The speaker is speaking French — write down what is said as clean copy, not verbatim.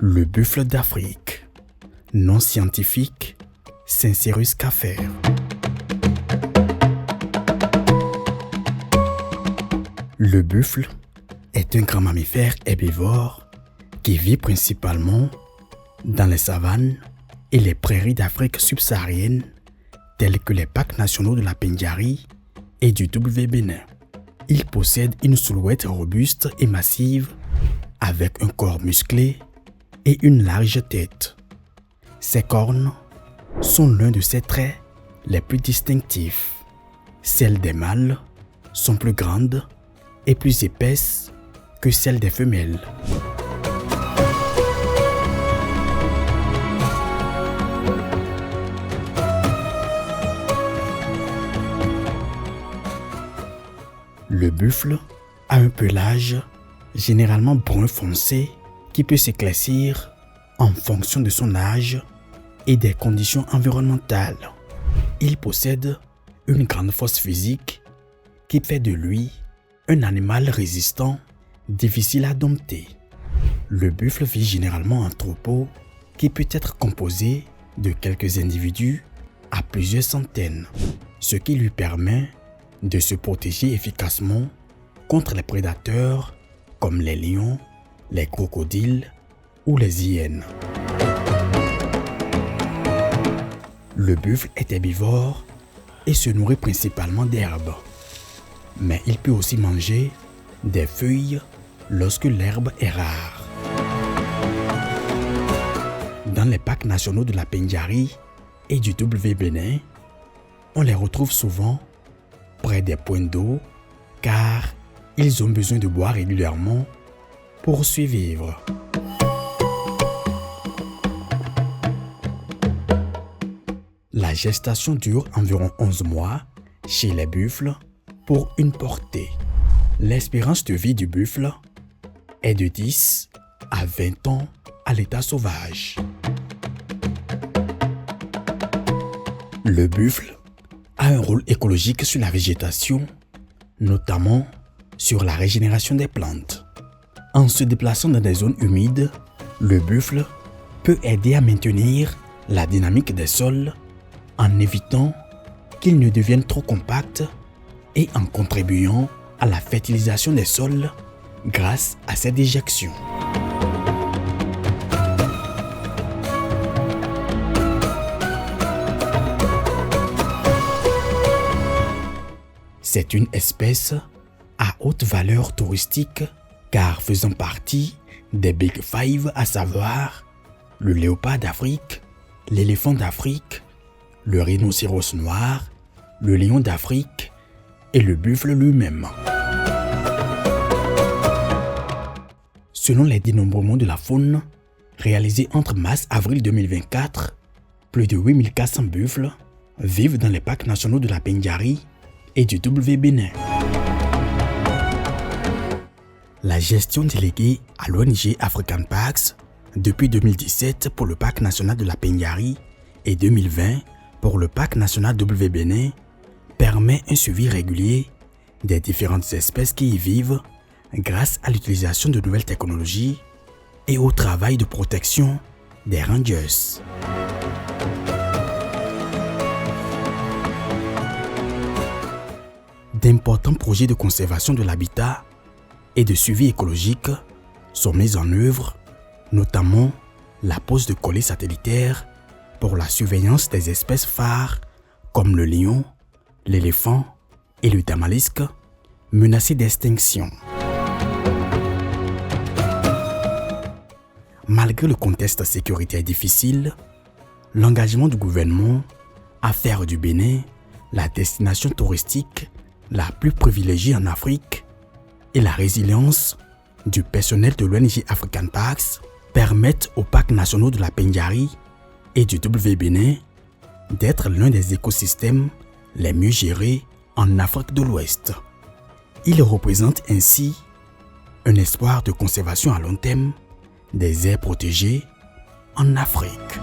Le buffle d'Afrique. Nom scientifique, Syncerus cafer. Le buffle est un grand mammifère herbivore qui vit principalement dans les savanes et les prairies d'Afrique subsaharienne tels que les parcs nationaux de la Pendjari et du W-Bénin. Il possède une silhouette robuste et massive avec un corps musclé et une large tête. Ses cornes sont l'un de ses traits les plus distinctifs. Celles des mâles sont plus grandes et plus épaisses que celles des femelles. Le buffle a un pelage généralement brun foncé qui peut s'éclaircir en fonction de son âge et des conditions environnementales. Il possède une grande force physique qui fait de lui un animal résistant, difficile à dompter. Le buffle vit généralement en troupeau qui peut être composé de quelques individus à plusieurs centaines, ce qui lui permet de se protéger efficacement contre les prédateurs comme les lions, les crocodiles ou les hyènes. Le buffle est herbivore et se nourrit principalement d'herbes, mais il peut aussi manger des feuilles lorsque l'herbe est rare. Dans les parcs nationaux de la Pendjari et du W-Bénin, on les retrouve souvent près des points d'eau car ils ont besoin de boire régulièrement pour survivre. La gestation dure environ 11 mois chez les buffles pour une portée. L'espérance de vie du buffle est de 10 à 20 ans à l'état sauvage. Le buffle a un rôle écologique sur la végétation, notamment sur la régénération des plantes. En se déplaçant dans des zones humides, le buffle peut aider à maintenir la dynamique des sols en évitant qu'ils ne deviennent trop compacts et en contribuant à la fertilisation des sols grâce à ses déjections. C'est une espèce à haute valeur touristique car faisant partie des Big Five, à savoir le léopard d'Afrique, l'éléphant d'Afrique, le rhinocéros noir, le lion d'Afrique et le buffle lui-même. Selon les dénombrements de la faune réalisés entre mars-avril 2024, plus de 8400 buffles vivent dans les parcs nationaux de la Pendjari et du W-Bénin. La gestion déléguée à l'ONG African Parks depuis 2017 pour le parc national de la Pendjari et 2020 pour le parc national W-Bénin permet un suivi régulier des différentes espèces qui y vivent grâce à l'utilisation de nouvelles technologies et au travail de protection des rangers. D'importants projets de conservation de l'habitat et de suivi écologique sont mis en œuvre, notamment la pose de collets satellitaires pour la surveillance des espèces phares comme le lion, l'éléphant et le tamalisque menacés d'extinction. Malgré le contexte sécuritaire difficile, l'engagement du gouvernement à faire du Bénin la destination touristique la plus privilégiée en Afrique et la résilience du personnel de l'ONG African Parks permettent aux parcs nationaux de la Pendjari et du W-Bénin d'être l'un des écosystèmes les mieux gérés en Afrique de l'Ouest. Ils représentent ainsi un espoir de conservation à long terme des aires protégées en Afrique.